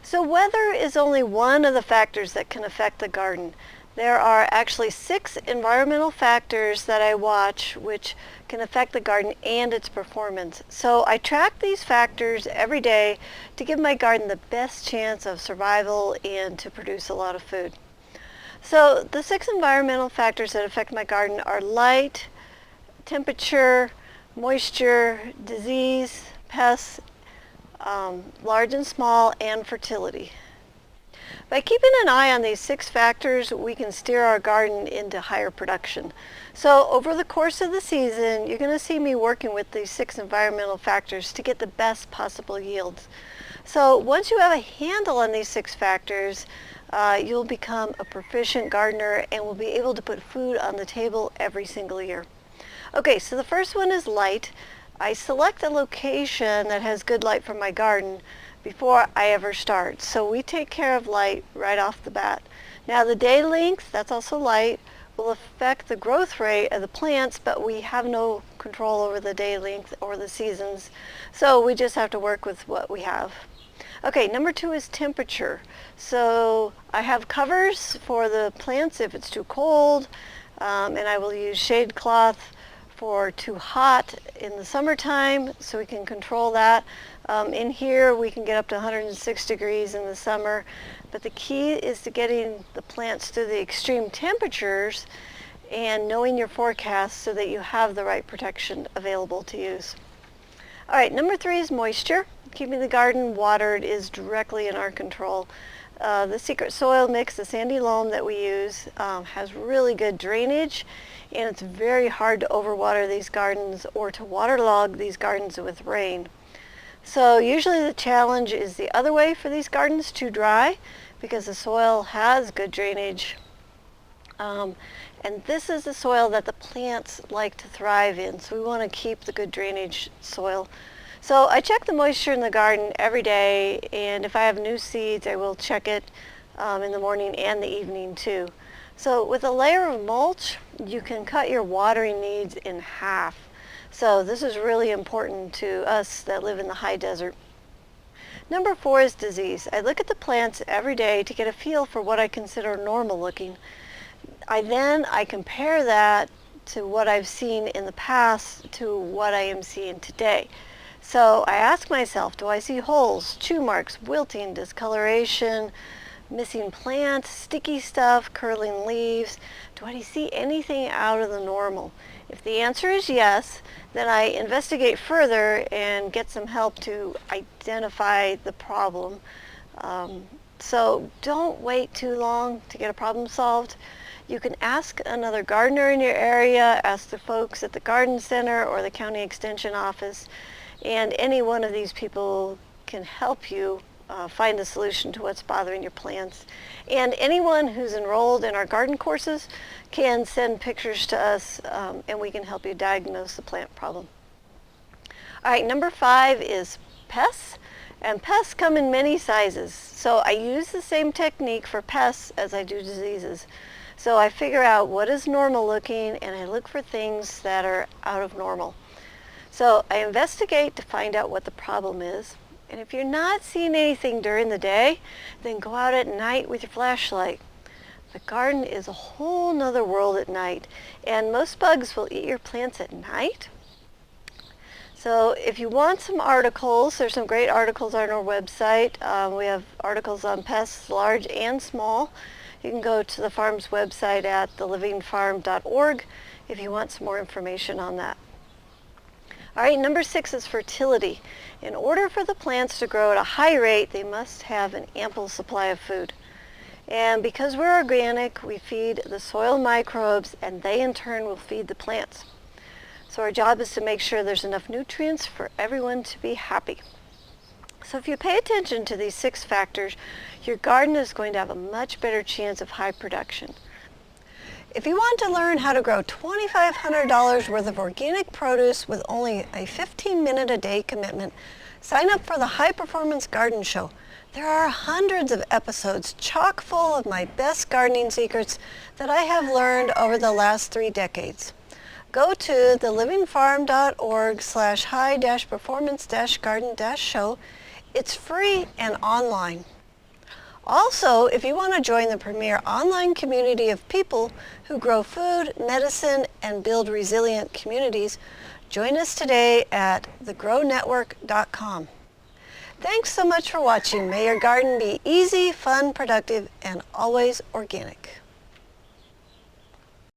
So weather is only one of the factors that can affect the garden. There are actually 6 environmental factors that I watch which can affect the garden and its performance. So I track these factors every day to give my garden the best chance of survival and to produce a lot of food. So the 6 environmental factors that affect my garden are light, temperature, moisture, disease, pests, large and small, and fertility. By keeping an eye on these 6 factors, we can steer our garden into higher production. So over the course of the season, you're going to see me working with these 6 environmental factors to get the best possible yields. So once you have a handle on these 6 factors, you'll become a proficient gardener and will be able to put food on the table every single year. Okay, so the first one is light. I select a location that has good light for my garden before I ever start. So we take care of light right off the bat. Now the day length, that's also light, will affect the growth rate of the plants, but we have no control over the day length or the seasons. So we just have to work with what we have. Okay, number 2 is temperature. So I have covers for the plants if it's too cold, and I will use shade cloth for too hot in the summertime, so we can control that. In here we can get up to 106 degrees in the summer, but the key is to getting the plants to the extreme temperatures and knowing your forecast so that you have the right protection available to use. All right, number 3 is moisture. Keeping the garden watered is directly in our control. The secret soil mix, the sandy loam that we use, has really good drainage, and it's very hard to overwater these gardens or to waterlog these gardens with rain. So usually the challenge is the other way for these gardens, too dry, because the soil has good drainage. And this is the soil that the plants like to thrive in, so we want to keep the good drainage soil. So I check the moisture in the garden every day, and if I have new seeds, I will check it in the morning and the evening too. So with a layer of mulch, you can cut your watering needs in half. So this is really important to us that live in the high desert. Number 4 is disease. I look at the plants every day to get a feel for what I consider normal looking. I compare that to what I've seen in the past to what I am seeing today. So I ask myself, do I see holes, chew marks, wilting, discoloration, missing plants, sticky stuff, curling leaves? Do I see anything out of the normal? If the answer is yes, then I investigate further and get some help to identify the problem. So don't wait too long to get a problem solved. You can ask another gardener in your area, ask the folks at the garden center or the county extension office, and any one of these people can help you find a solution to what's bothering your plants. And anyone who's enrolled in our garden courses can send pictures to us, and we can help you diagnose the plant problem. All right, number 5 is pests. And pests come in many sizes. So I use the same technique for pests as I do diseases. So I figure out what is normal looking, and I look for things that are out of normal. So I investigate to find out what the problem is. And if you're not seeing anything during the day, then go out at night with your flashlight. The garden is a whole nother world at night, and most bugs will eat your plants at night. So if you want some articles, there's some great articles on our website. We have articles on pests, large and small. You can go to the farm's website at thelivingfarm.org if you want some more information on that. All right, number 6 is fertility. In order for the plants to grow at a high rate, they must have an ample supply of food. And because we're organic, we feed the soil microbes, and they in turn will feed the plants. So our job is to make sure there's enough nutrients for everyone to be happy. So if you pay attention to these 6 factors, your garden is going to have a much better chance of high production. If you want to learn how to grow $2,500 worth of organic produce with only a 15-minute a day commitment, sign up for the High Performance Garden Show. There are hundreds of episodes chock full of my best gardening secrets that I have learned over the last 3 decades. Go to thelivingfarm.org/high-performance-garden-show. It's free and online. Also, if you want to join the premier online community of people who grow food, medicine, and build resilient communities, join us today at thegrownetwork.com. Thanks so much for watching. May your garden be easy, fun, productive, and always organic.